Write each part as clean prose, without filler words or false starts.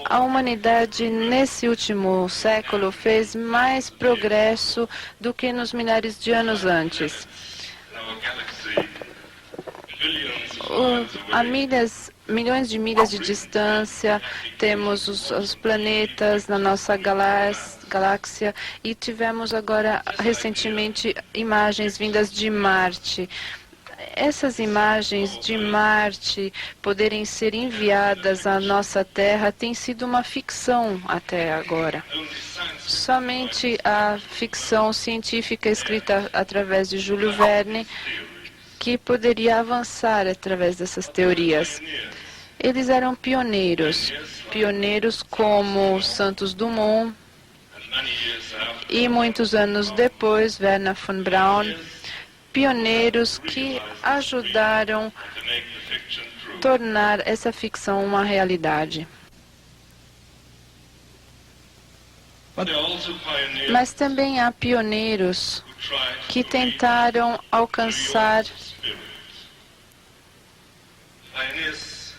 A humanidade, nesse último século, fez mais progresso do que nos milhares de anos antes. A milhões de milhas de distância, temos os planetas na nossa galáxia e tivemos agora, recentemente, imagens vindas de Marte. Essas imagens de Marte poderem ser enviadas à nossa Terra tem sido uma ficção até agora. Somente a ficção científica escrita através de Júlio Verne que poderia avançar através dessas teorias. Eles eram pioneiros como Santos Dumont e muitos anos depois Wernher von Braun, pioneiros que ajudaram a tornar essa ficção uma realidade. Mas também há pioneiros que tentaram alcançar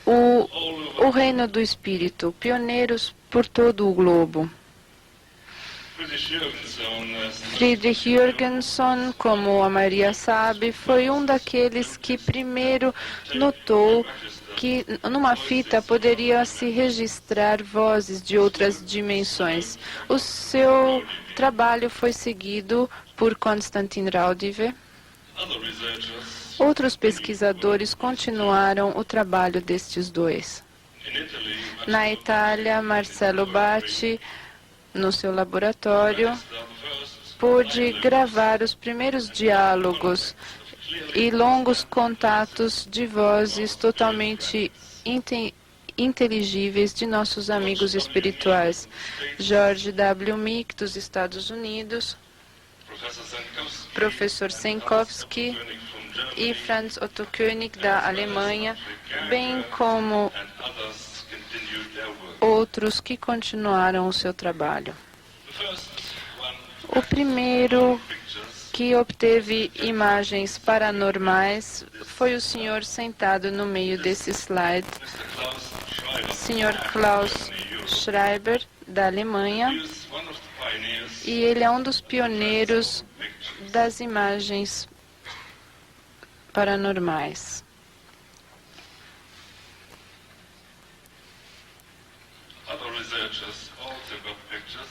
o reino do Espírito, pioneiros por todo o globo. Friedrich Jürgenson, como a maioria sabe, foi um daqueles que primeiro notou que numa fita poderia se registrar vozes de outras dimensões. O seu trabalho foi seguido por Konstantin Raudive. Outros pesquisadores continuaram o trabalho destes dois. Na Itália, Marcello Bacci, no seu laboratório, pôde gravar os primeiros diálogos e longos contatos de vozes totalmente inteligíveis de nossos amigos espirituais. George W. Meek, dos Estados Unidos, professor Senkowski e Franz Otto König, da Alemanha, bem como outros que continuaram o seu trabalho. O primeiro que obteve imagens paranormais foi o senhor sentado no meio desse slide, senhor Klaus Schreiber, da Alemanha, e ele é um dos pioneiros das imagens paranormais.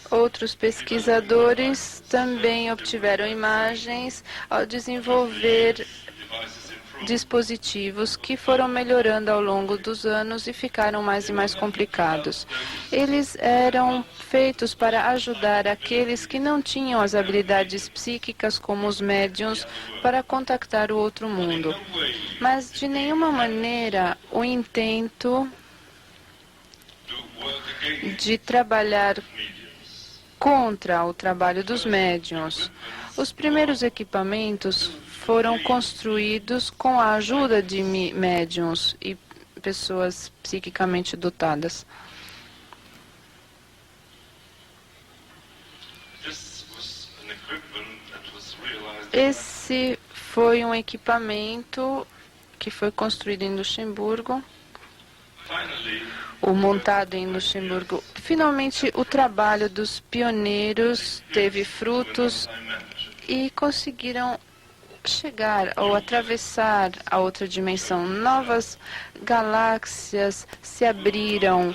Outros pesquisadores também obtiveram imagens ao desenvolver dispositivos que foram melhorando ao longo dos anos e ficaram mais e mais complicados. Eles eram feitos para ajudar aqueles que não tinham as habilidades psíquicas, como os médiuns, para contactar o outro mundo. Mas, de nenhuma maneira, o intento de trabalhar contra o trabalho dos médiuns. Os primeiros equipamentos foram construídos com a ajuda de médiuns e pessoas psiquicamente dotadas. Esse foi um equipamento que foi construído em Luxemburgo, ou montado em Luxemburgo. Finalmente, o trabalho dos pioneiros teve frutos e conseguiram chegar ou atravessar a outra dimensão. Novas galáxias se abriram.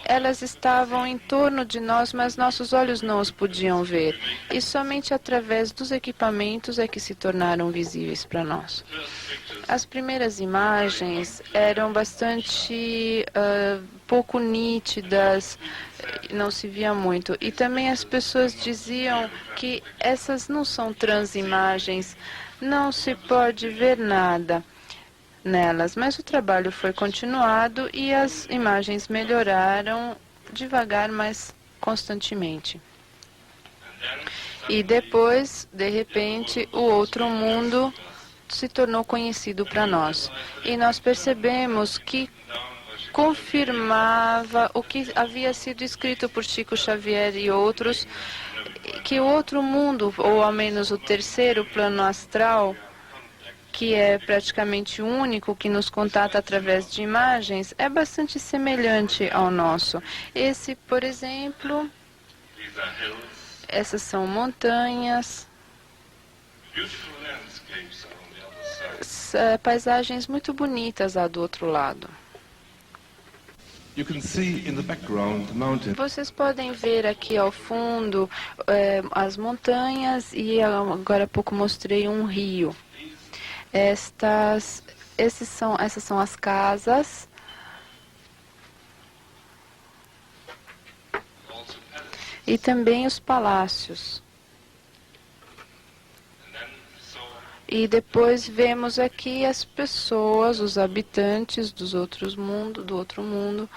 Elas estavam em torno de nós, mas nossos olhos não os podiam ver. E somente através dos equipamentos é que se tornaram visíveis para nós. As primeiras imagens eram bastante pouco nítidas, não se via muito. E também as pessoas diziam que essas não são transimagens, não se pode ver nada nelas, mas o trabalho foi continuado e as imagens melhoraram devagar, mas constantemente. E depois, de repente, o outro mundo se tornou conhecido para nós. E nós percebemos que confirmava o que havia sido escrito por Chico Xavier e outros, que o outro mundo, ou ao menos o terceiro plano astral, que é praticamente único, que nos contata através de imagens, é bastante semelhante ao nosso. Esse, por exemplo, essas são montanhas, paisagens muito bonitas lá do outro lado. Vocês podem ver aqui ao fundo as montanhas e agora há pouco mostrei um rio. Essas são as casas. E também os palácios. E depois vemos aqui as pessoas, os habitantes do outro mundo.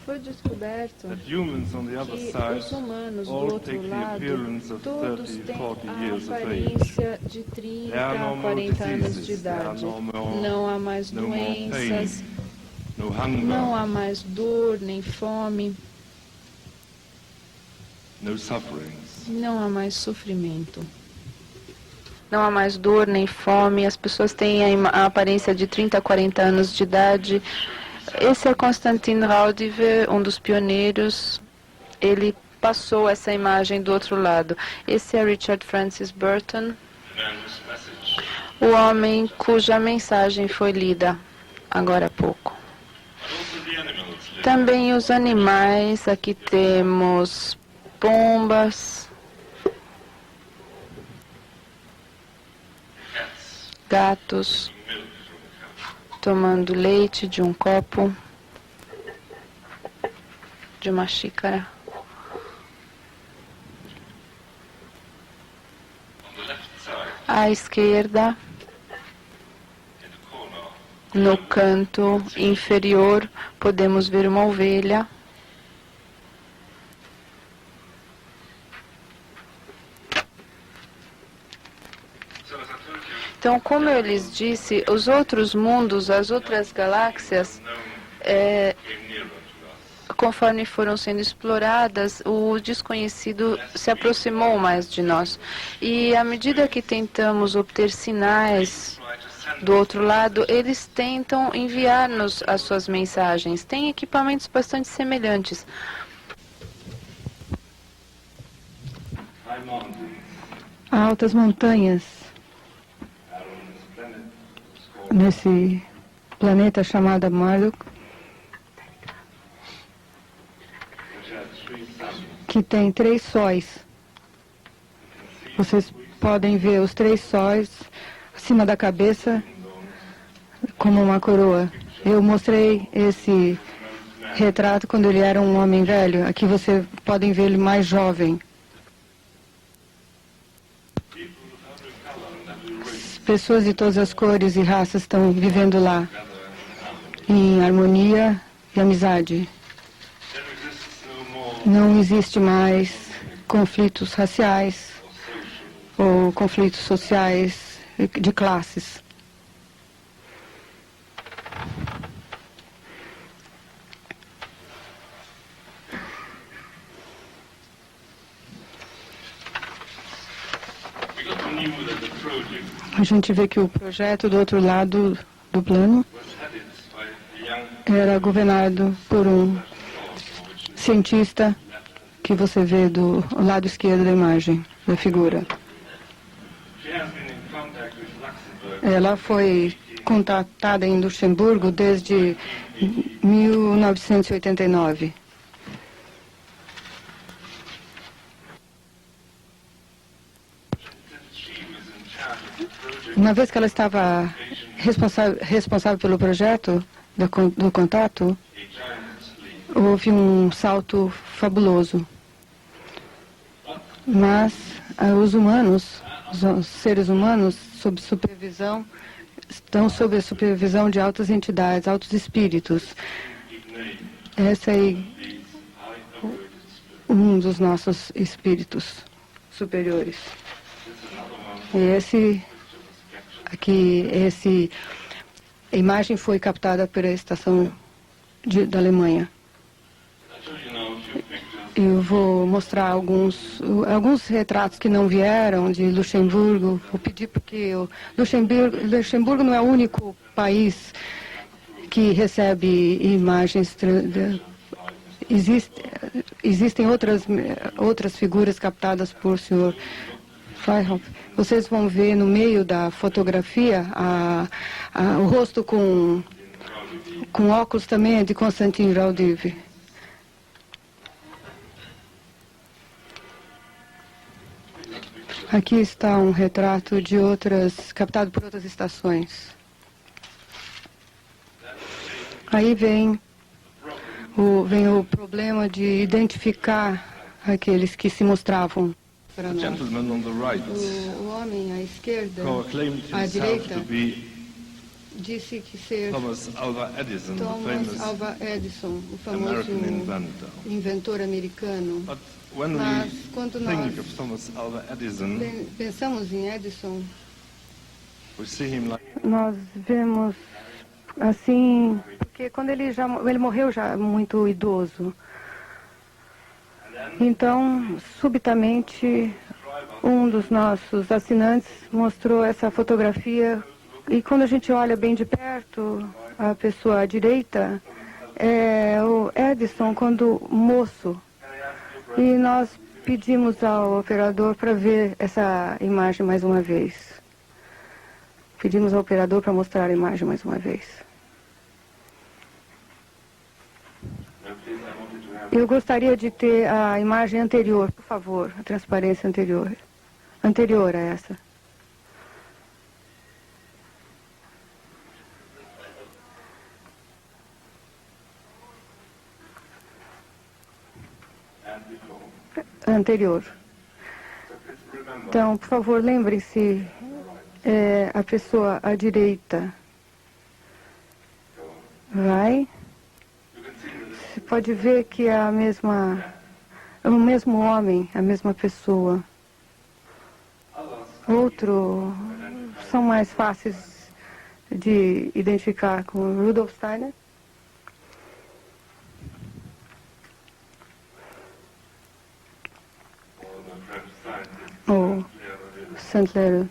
Foi descoberto que os humanos do outro lado todos têm a aparência de 30 a 40 anos de idade. Não há mais doenças, não há mais dor nem fome, não há mais sofrimento. Não há mais dor nem fome, as pessoas têm a aparência de 30 a 40 anos de idade. Esse é Konstantin Raudive, um dos pioneiros. Ele passou essa imagem do outro lado. Esse é Richard Francis Burton, o homem cuja mensagem foi lida agora há pouco. Também os animais, aqui temos pombas, gatos, tomando leite de um copo, de uma xícara. À esquerda, no canto inferior, podemos ver uma ovelha. Então, como eu lhes disse, os outros mundos, as outras galáxias, conforme foram sendo exploradas, o desconhecido se aproximou mais de nós. E à medida que tentamos obter sinais do outro lado, eles tentam enviar-nos as suas mensagens. Tem equipamentos bastante semelhantes. Altas montanhas nesse planeta chamado Marduk, que tem 3 sóis. Vocês podem ver os 3 sóis acima da cabeça como uma coroa. Eu mostrei esse retrato quando ele era um homem velho. Aqui vocês podem ver ele mais jovem. Pessoas de todas as cores e raças estão vivendo lá, em harmonia e amizade. Não existe mais conflitos raciais ou conflitos sociais de classes. A gente vê que o projeto do outro lado do plano era governado por um cientista que você vê do lado esquerdo da imagem, da figura. Ela foi contatada em Luxemburgo desde 1989. Uma vez que ela estava responsável pelo projeto do contato, houve um salto fabuloso. Mas os humanos, os seres humanos, sob supervisão, estão sob a supervisão de altas entidades, altos espíritos. Essa é um dos nossos espíritos superiores. A imagem foi captada pela estação da Alemanha. Eu vou mostrar alguns retratos que não vieram de Luxemburgo. Vou pedir porque Luxemburgo não é o único país que recebe imagens. Existem outras figuras captadas por Sr. Freihoff. Vocês vão ver no meio da fotografia o rosto com óculos também é de Constantin Raudive. Aqui está um retrato captado por outras estações. Aí vem o problema de identificar aqueles que se mostravam para nós. O homem à esquerda, à direita, disse que ser Thomas Alva Edison, o famoso inventor americano. Mas quando nós pensamos em Edison, nós vemos assim, porque quando ele morreu já muito idoso. Então, subitamente, um dos nossos assinantes mostrou essa fotografia e quando a gente olha bem de perto, a pessoa à direita é o Edison quando moço. E nós pedimos ao operador para ver essa imagem mais uma vez. Pedimos ao operador para mostrar a imagem mais uma vez. Eu gostaria de ter a imagem anterior, por favor, a transparência anterior. Anterior a essa. Anterior. Então, por favor, lembrem-se, a pessoa à direita vai. Você pode ver que é o mesmo homem, a mesma pessoa. Outro são mais fáceis de identificar com Rudolf Steiner. Ou Saint-Lero.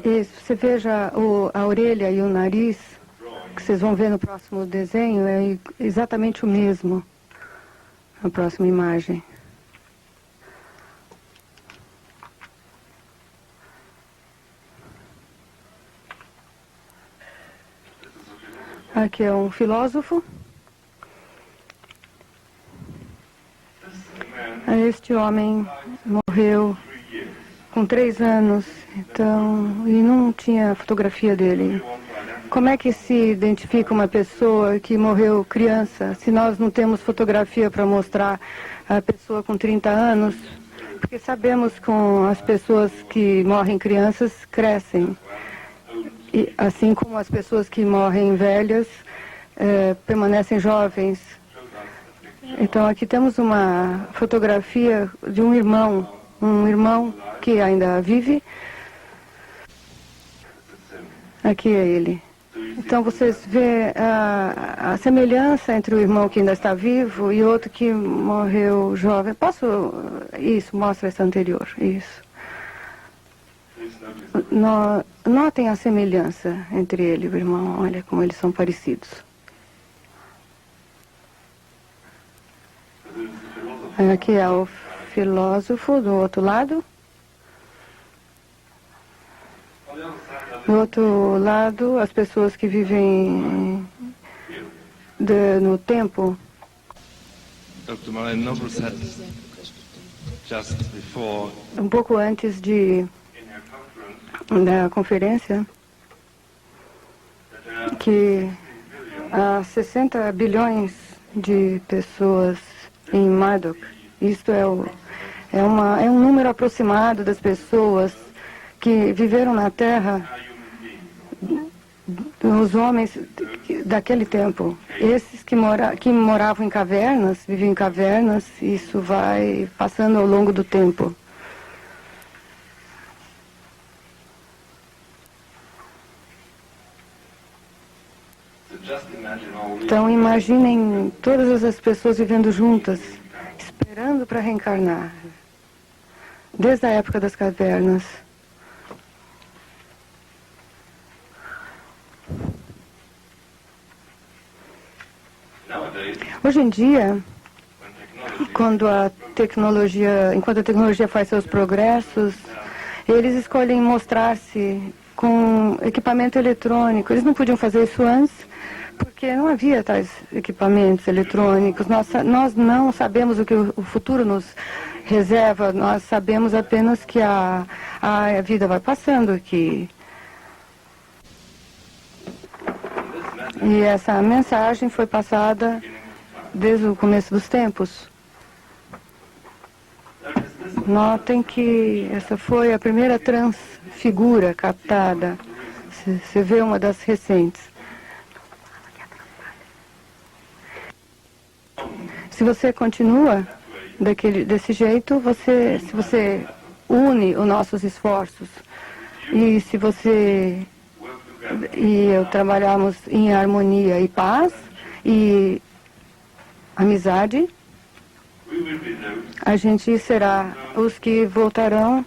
E você veja a orelha e o nariz, que vocês vão ver no próximo desenho, é exatamente o mesmo na próxima imagem. Aqui é um filósofo. Este homem morreu com 3 anos, então, e não tinha fotografia dele. Como é que se identifica uma pessoa que morreu criança, se nós não temos fotografia para mostrar a pessoa com 30 anos? Porque sabemos que as pessoas que morrem crianças crescem. E, assim como as pessoas que morrem velhas permanecem jovens. Então aqui temos uma fotografia de um irmão que ainda vive. Aqui é ele. Então vocês vê a semelhança entre o irmão que ainda está vivo e outro que morreu jovem. Isso, mostra essa anterior. Isso. Notem a semelhança entre ele e o irmão. Olha como eles são parecidos. Aqui é o filósofo do outro lado. Do outro lado, as pessoas que vivem no tempo. Dr. Marlene Noble said just before Um pouco antes da conferência, que há 60 bilhões de pessoas em Marduk. Isto é um número aproximado das pessoas que viveram na Terra, os homens daquele tempo. Esses que moravam em cavernas, viviam em cavernas, isso vai passando ao longo do tempo. Então imaginem todas as pessoas vivendo juntas, esperando para reencarnar, desde a época das cavernas. Hoje em dia, enquanto a tecnologia faz seus progressos, eles escolhem mostrar-se com equipamento eletrônico. Eles não podiam fazer isso antes, porque não havia tais equipamentos eletrônicos. Nós não sabemos o que o futuro nos reserva, nós sabemos apenas que a vida vai passando aqui. E essa mensagem foi passada desde o começo dos tempos. Notem que essa foi a primeira transfigura captada. Você vê uma das recentes. Se você continua desse jeito, se você une os nossos esforços e se você e eu trabalharmos em harmonia e paz e amizade, a gente será os que voltaremos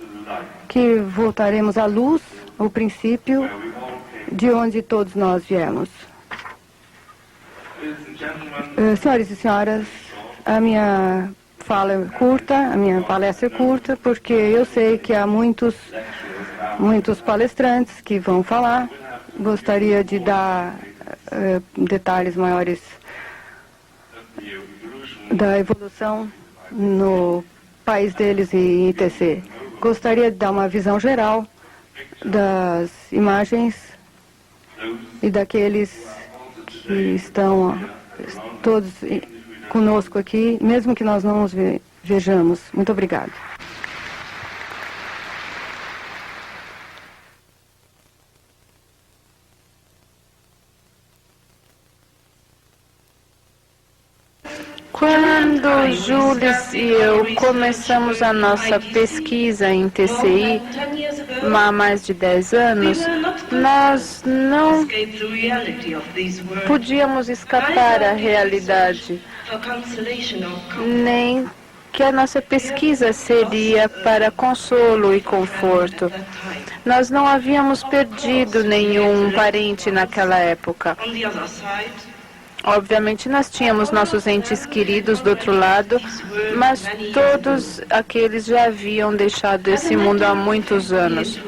à luz, ao princípio de onde todos nós viemos. Senhoras e senhoras, a minha fala é curta, a minha palestra é curta, porque eu sei que há muitos palestrantes que vão falar. Gostaria de dar detalhes maiores da evolução no país deles e ITC. Gostaria de dar uma visão geral das imagens e daqueles que estão todos conosco aqui, mesmo que nós não os vejamos. Muito obrigado. Quando Jules e eu começamos a nossa pesquisa em TCI, há mais de 10 anos, nós não podíamos escapar à realidade, nem que a nossa pesquisa seria para consolo e conforto. Nós não havíamos perdido nenhum parente naquela época. Obviamente, nós tínhamos nossos entes queridos do outro lado, mas todos aqueles já haviam deixado esse mundo há muitos anos.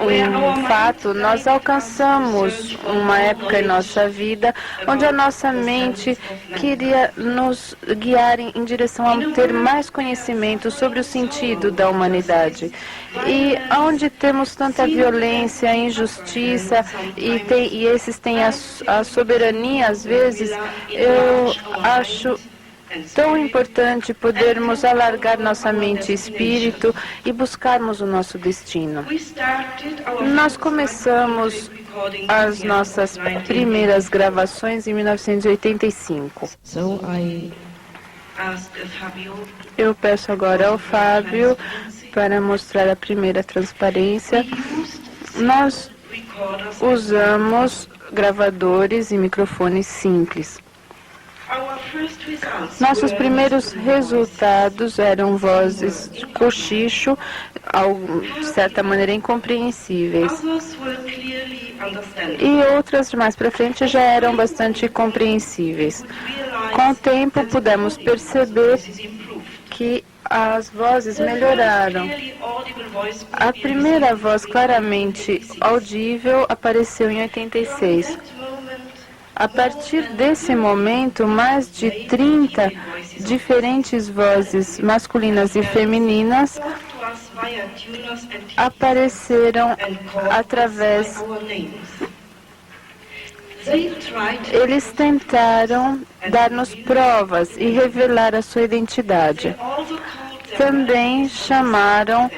Um fato, nós alcançamos uma época em nossa vida onde a nossa mente queria nos guiar em direção a ter mais conhecimento sobre o sentido da humanidade. E onde temos tanta violência, injustiça e esses têm a soberania, às vezes, eu acho tão importante podermos alargar nossa mente e espírito e buscarmos o nosso destino. Nós começamos as nossas primeiras gravações em 1985. Eu peço agora ao Fábio para mostrar a primeira transparência. Nós usamos gravadores e microfones simples. Nossos primeiros resultados eram vozes de cochicho, de certa maneira incompreensíveis. E outras mais para frente já eram bastante compreensíveis. Com o tempo pudemos perceber que as vozes melhoraram. A primeira voz claramente audível apareceu em 86. A partir desse momento, mais de 30 diferentes vozes masculinas e femininas apareceram através. Eles tentaram dar-nos provas e revelar a sua identidade. Também chamaram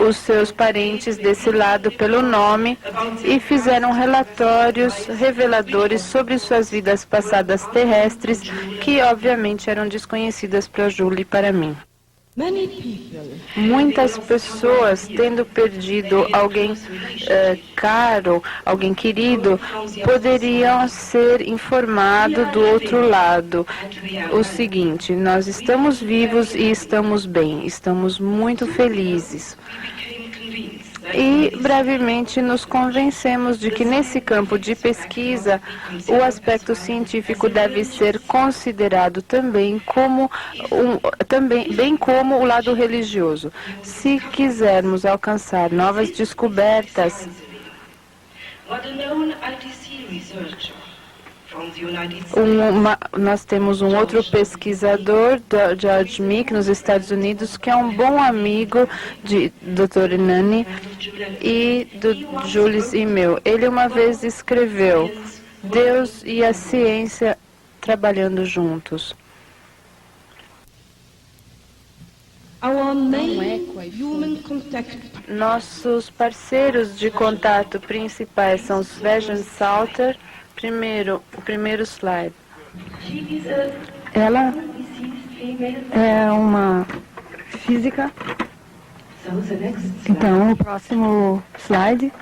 os seus parentes desse lado pelo nome e fizeram relatórios reveladores sobre suas vidas passadas terrestres, que obviamente eram desconhecidas para Julie e para mim. Muitas pessoas, tendo perdido alguém caro, alguém querido, poderiam ser informados do outro lado. O seguinte: nós estamos vivos e estamos bem, estamos muito felizes. E brevemente nos convencemos de que nesse campo de pesquisa o aspecto científico deve ser considerado também bem como o lado religioso. Se quisermos alcançar novas descobertas, nós temos um outro pesquisador, George Meek, nos Estados Unidos, que é um bom amigo de Dr. Nani e do Jules e meu. Ele uma vez escreveu: Deus e a ciência trabalhando juntos. Nossos parceiros de contato principais são Svegen Salter. O primeiro slide. Ela é uma física. Então, o próximo slide.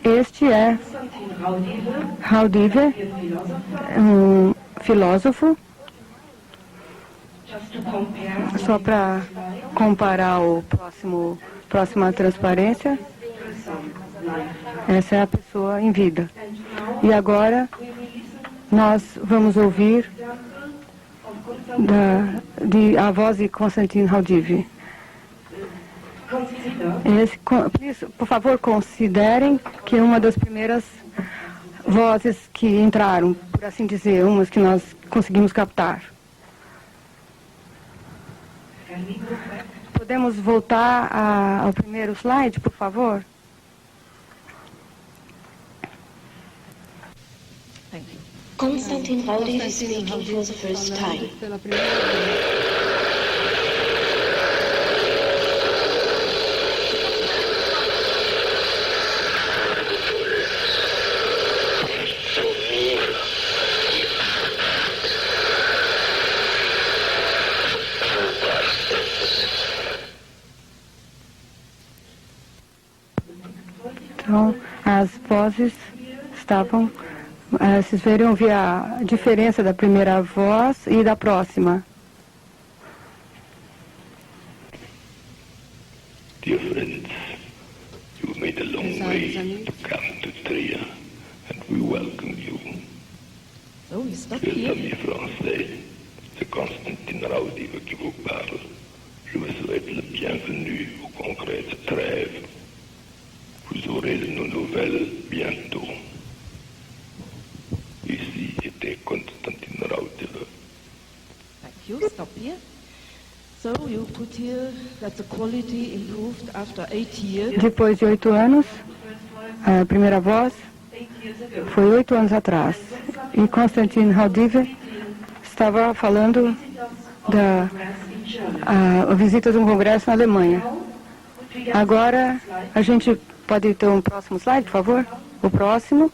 Este é Haudive, um filósofo. Só para comparar o próxima transparência. Essa é a pessoa em vida. E agora nós vamos ouvir a voz de Konstantin Haudive. Por favor, considerem que uma das primeiras vozes que entraram, por assim dizer, umas que nós conseguimos captar. Podemos voltar ao primeiro slide, por favor? Konstantin Haudive is speaking for the first time. Então, as vozes estavam... vocês verem ouvir a diferença da primeira voz e da próxima. Dear friends, you've made a long way to come to Trier, and we welcome you. Mes amis français, c'est Konstantin Haudive qui vous parle. Je vous souhaite le bienvenu au congrès de Trèves. Vous aurez de nos nouvelles bientôt. Ici était Konstantin Haudive. Thank you. Stop here. So you put here that the quality improved after 8 years. Depois de 8 anos, a primeira voz foi 8 anos atrás. E Konstantin Haudive estava falando da visita de um congresso na Alemanha. Agora, a gente pode ter um próximo slide, por favor? O próximo.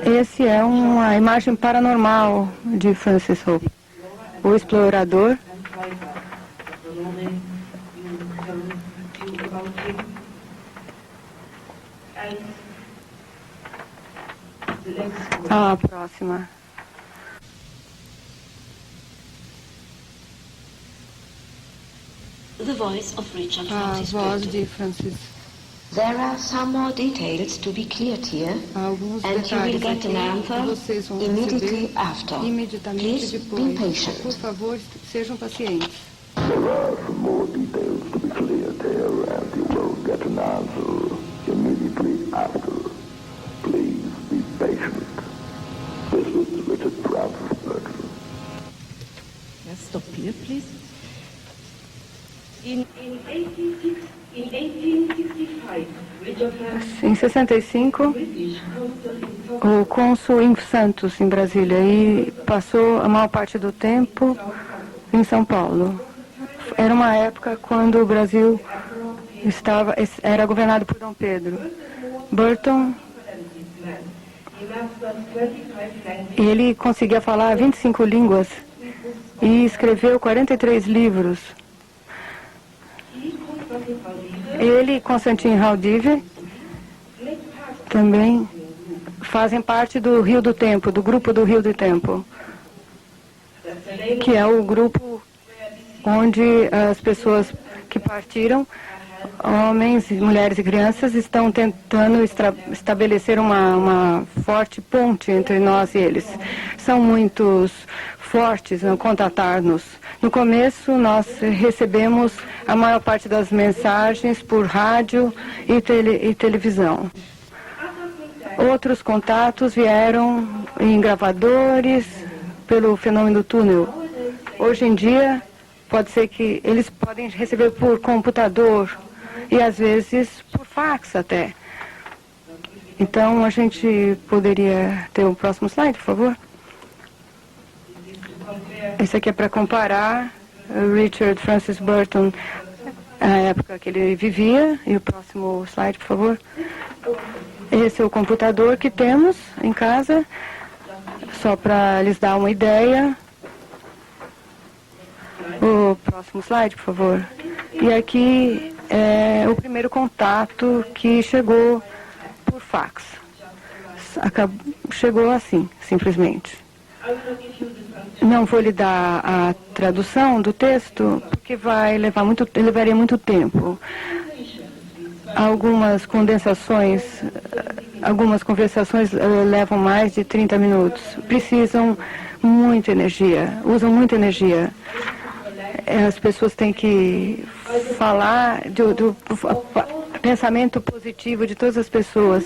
Esse é uma imagem paranormal de Francis Hope, o explorador. A próxima. The voice of Richard A Francis voz Burton. de Francis. There are some more details to be cleared here, Alguns and you will detalhes get an aqui answer vocês vão immediately receber after. imediatamente Please be depois. patient. Por favor, sejam pacientes. There are some more details to be cleared here, and you will get an answer immediately after. Please be patient. This is Richard Francis Burton. Yes, stop here, please. In 1865, Richard Francis Em 65, o cônsul em Santos, em Brasília, e passou a maior parte do tempo em São Paulo. Era uma época quando o Brasil era governado por Dom Pedro. Burton, ele conseguia falar 25 línguas e escreveu 43 livros. Ele e Constantin Haudive também fazem parte do Rio do Tempo, do grupo do Rio do Tempo, que é o grupo onde as pessoas que partiram, homens, mulheres e crianças, estão tentando estabelecer uma forte ponte entre nós e eles. São muitos fortes a contatar-nos. No começo, nós recebemos a maior parte das mensagens por rádio e televisão. Outros contatos vieram em gravadores, pelo fenômeno do túnel. Hoje em dia, pode ser que eles podem receber por computador e, às vezes, por fax até. Então, a gente poderia ter o próximo slide, por favor? Esse aqui é para comparar Richard Francis Burton, a época que ele vivia. E o próximo slide, por favor. Esse é o computador que temos em casa, só para lhes dar uma ideia. O próximo slide, por favor. E aqui é o primeiro contato que chegou por fax. Chegou assim, simplesmente. Não vou lhe dar a tradução do texto, porque levaria muito tempo. Algumas conversações levam mais de 30 minutos. Precisam muita energia, usam muita energia. As pessoas têm que falar do pensamento positivo de todas as pessoas.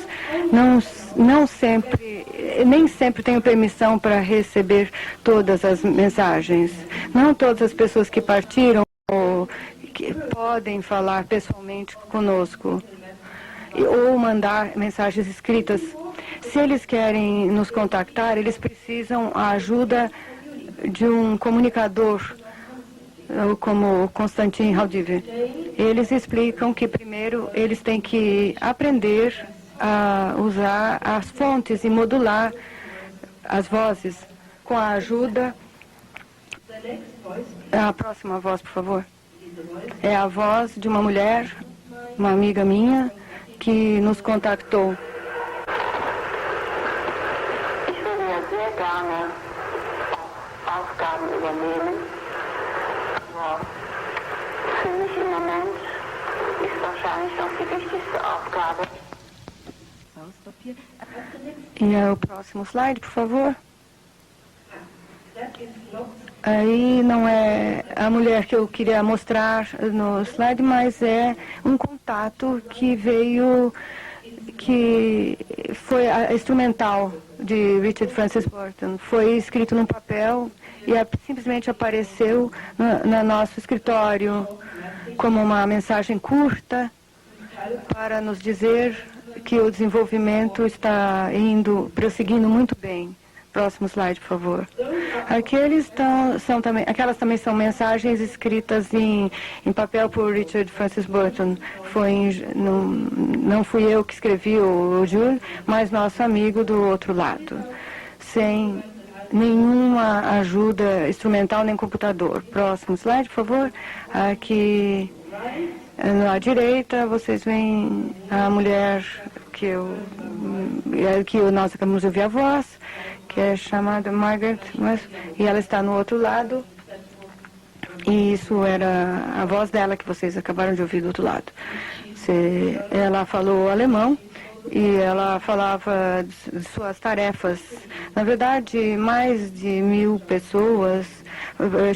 Nem sempre tenho permissão para receber todas as mensagens. Não todas as pessoas que partiram que podem falar pessoalmente conosco ou mandar mensagens escritas. Se eles querem nos contactar, eles precisam a ajuda de um comunicador, como Constantin Haudive. Eles explicam que primeiro eles têm que aprender a usar as fontes e modular as vozes com a ajuda. A próxima voz, por favor. É a voz de uma mulher, uma amiga minha, que nos contactou. Ich würde ja sehr gerne Aufgaben übernehmen, aber für mich im Moment ist wahrscheinlich noch die wichtigste Aufgabe. E o próximo slide, por favor. Aí não é a mulher que eu queria mostrar no slide, mas é um contato que veio, que foi instrumental de Richard Francis Burton. Foi escrito num papel e simplesmente apareceu no nosso escritório como uma mensagem curta para nos dizer que o desenvolvimento está prosseguindo muito bem. Próximo slide, por favor. Aquelas também são mensagens escritas em papel por Richard Francis Burton. Não fui eu que escrevi o Jules, mas nosso amigo do outro lado. Sem nenhuma ajuda instrumental nem computador. Próximo slide, por favor. Aqui à direita vocês veem a mulher que nós acabamos de ouvir a voz, que é chamada Margaret, e ela está no outro lado. E isso era a voz dela que vocês acabaram de ouvir do outro lado. Ela falou alemão e ela falava de suas tarefas. Na verdade, mais de 1.000 pessoas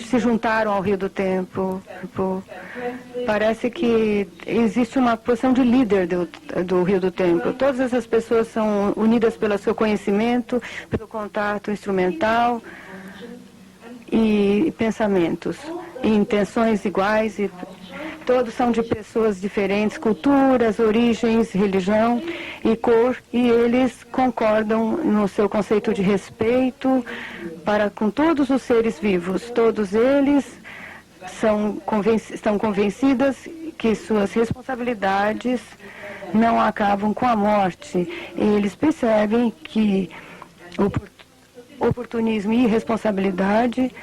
se juntaram ao Rio do Tempo. Parece que existe uma posição de líder do Rio do Tempo. Todas essas pessoas são unidas pelo seu conhecimento, pelo contato instrumental e pensamentos, e intenções iguais. E todos são de pessoas diferentes, culturas, origens, religião e cor, e eles concordam no seu conceito de respeito para com todos os seres vivos. Todos eles estão convencidas que suas responsabilidades não acabam com a morte. Eles percebem que oportunismo e irresponsabilidade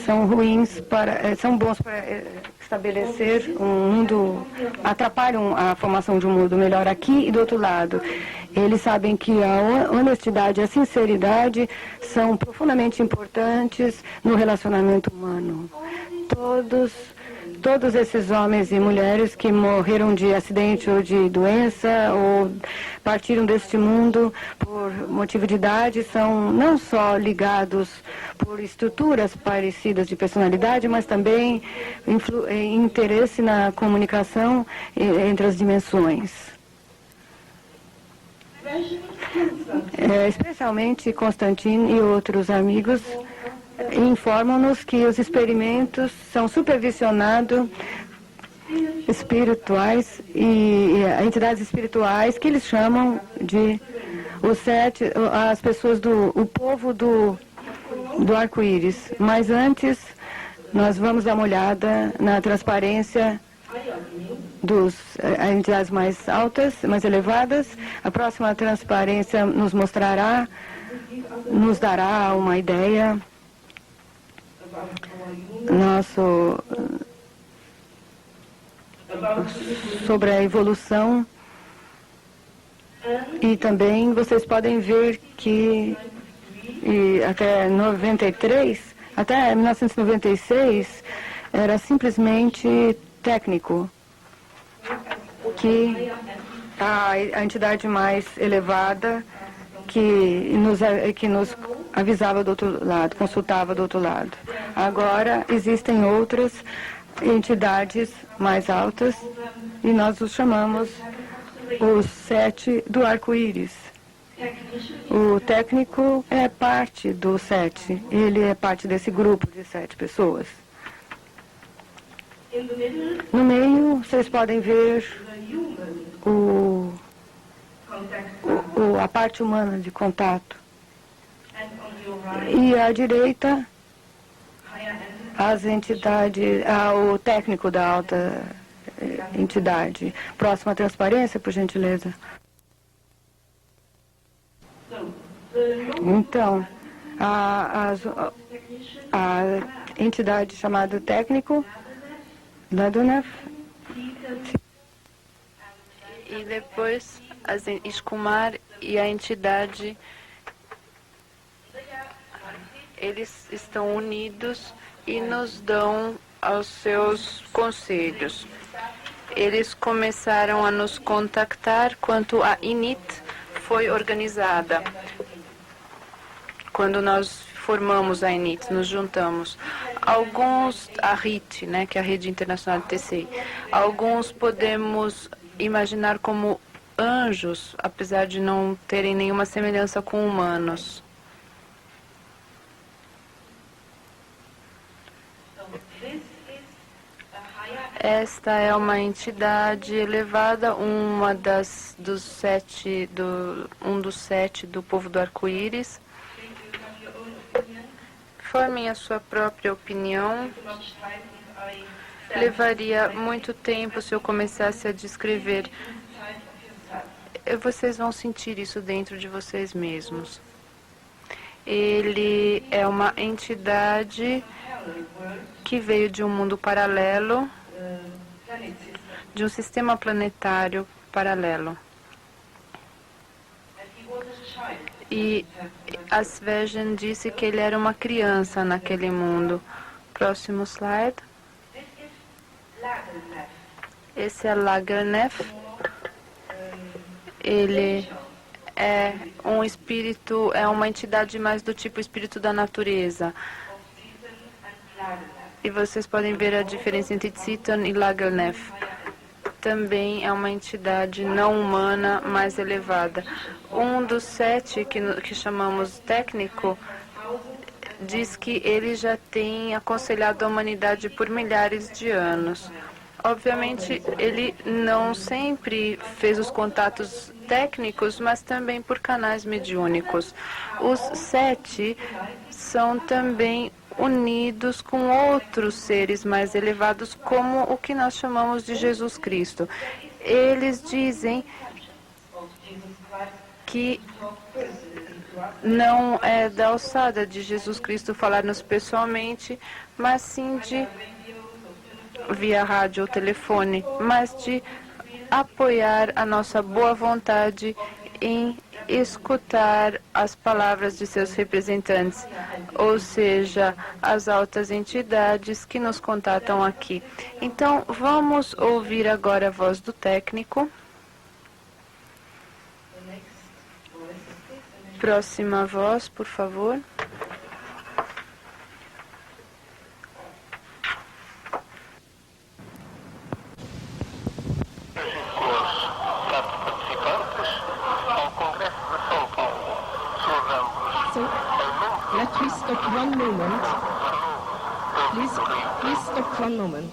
são bons para estabelecer um mundo, atrapalham a formação de um mundo melhor aqui e do outro lado. Eles sabem que a honestidade e a sinceridade são profundamente importantes no relacionamento humano. Todos esses homens e mulheres que morreram de acidente ou de doença ou partiram deste mundo por motivo de idade são não só ligados por estruturas parecidas de personalidade, mas também interesse na comunicação entre as dimensões. Especialmente Constantine e outros amigos informam-nos que os experimentos são supervisionados espirituais e entidades espirituais que eles chamam de as pessoas o povo do arco-íris. Mas antes, nós vamos dar uma olhada na transparência das entidades mais altas, mais elevadas. A próxima transparência nos dará uma ideia sobre a evolução, e também vocês podem ver que até 1996 era simplesmente técnico, que a entidade mais elevada que nos avisava do outro lado, consultava do outro lado. Agora existem outras entidades mais altas e nós os chamamos os 7 do arco-íris. O técnico é parte do 7, ele é parte desse grupo de 7 pessoas. No meio, vocês podem ver a parte humana de contato. E à direita, as entidades, o técnico da alta entidade. Próxima transparência, por gentileza. Então, a entidade chamada técnico, Ladunaf, e depois Ishkumar e a entidade, eles estão unidos e nos dão aos seus conselhos. Eles começaram a nos contactar quando a INIT foi organizada. Quando nós formamos a INIT, nos juntamos. Alguns, a RIT, né, que é a Rede Internacional de TCI, alguns podemos imaginar como anjos, apesar de não terem nenhuma semelhança com humanos. Esta é uma entidade elevada, um dos 7 do povo do arco-íris. Formem a sua própria opinião. Levaria muito tempo se eu começasse a descrever. Vocês vão sentir isso dentro de vocês mesmos. Ele é uma entidade que veio de um mundo paralelo, de um sistema planetário paralelo. E Asvejan disse que ele era uma criança naquele mundo. Próximo slide. Esse é Lagernev. Ele é um espírito, é uma entidade mais do tipo espírito da natureza. E vocês podem ver a diferença entre Tsiton e Lagernev. Também é uma entidade não humana mais elevada. Um dos 7 que chamamos técnico diz que ele já tem aconselhado a humanidade por milhares de anos. Obviamente, ele não sempre fez os contatos técnicos, mas também por canais mediúnicos. Os 7 são também unidos com outros seres mais elevados, como o que nós chamamos de Jesus Cristo. Eles dizem que não é da alçada de Jesus Cristo falar-nos pessoalmente, mas sim de via rádio ou telefone, mas de apoiar a nossa boa vontade em escutar as palavras de seus representantes, ou seja, as altas entidades que nos contatam aqui. Então, vamos ouvir agora a voz do técnico. Próxima voz, por favor. So, let me stop one moment. Please stop one moment.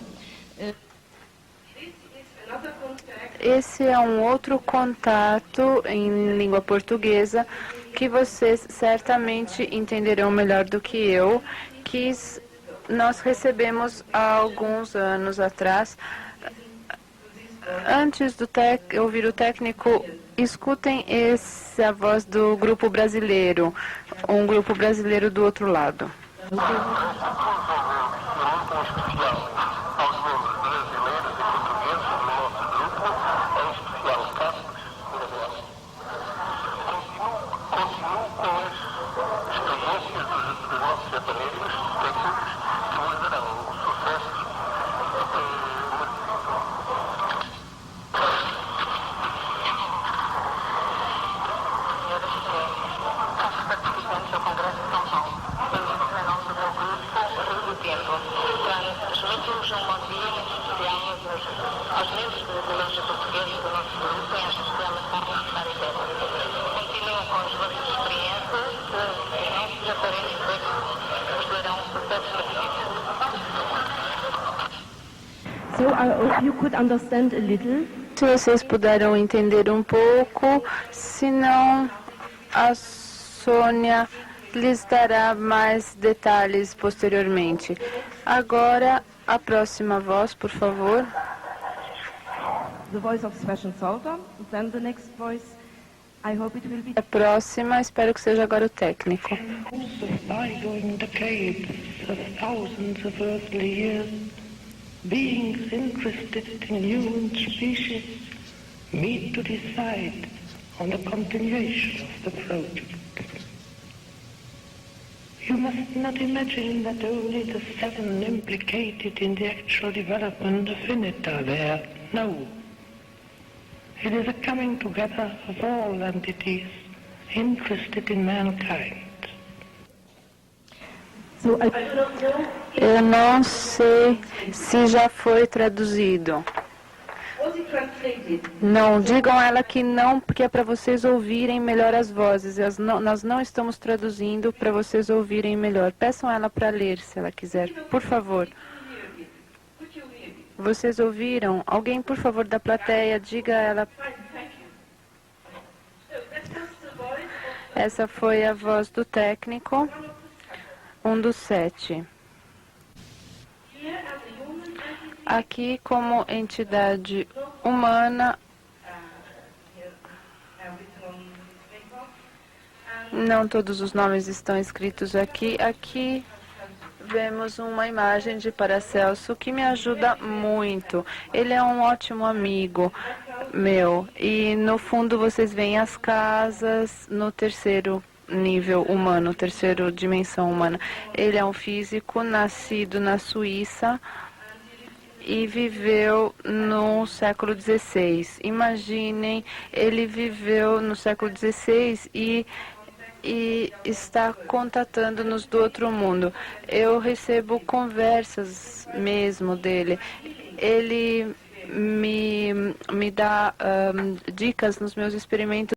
Esse é um outro contato em língua portuguesa que vocês certamente entenderão melhor do que eu, que nós recebemos há alguns anos atrás. Antes do ouvir o técnico, escutem a voz do grupo brasileiro, um grupo brasileiro do outro lado. So I hope you could understand a little. Se vocês puderam entender um pouco, se não, a Sônia lhes dará mais detalhes posteriormente. Agora, a próxima voz, por favor. The voice of Sebastian Sauter. Then the next voice, I hope it will be. A próxima, espero que seja agora o técnico. Bygone decades of thousands of earthly years, beings interested in human species meet to decide on the continuation of the project. You must not imagine that only the 7 implicated in the actual development of it are there. No. It is a coming together of all entities interested in mankind. So I Eu não sei se já foi traduzido. Was it translated? Não, digam a ela que não, porque é para vocês ouvirem melhor as vozes. Nós não estamos traduzindo para vocês ouvirem melhor. Peçam ela para ler, se ela quiser. Por favor. Could you hear me? Vocês ouviram? Alguém, por favor, da plateia, diga a ela. Fine, thank you. So that was the voice of Essa foi a voz do técnico, um dos 7. here as a human entity. Aqui, como entidade humana, Here written on this paper. não todos os nomes estão escritos aqui. Aqui vemos uma imagem de Paracelso que me ajuda muito. Ele é um ótimo amigo meu. E no fundo vocês veem as casas no terceiro nível humano, terceira dimensão humana. Ele é um físico nascido na Suíça e viveu no século XVI. Imaginem, ele viveu no século XVI e está contatando-nos do outro mundo. Eu recebo conversas mesmo dele. Ele me dá dicas nos meus experimentos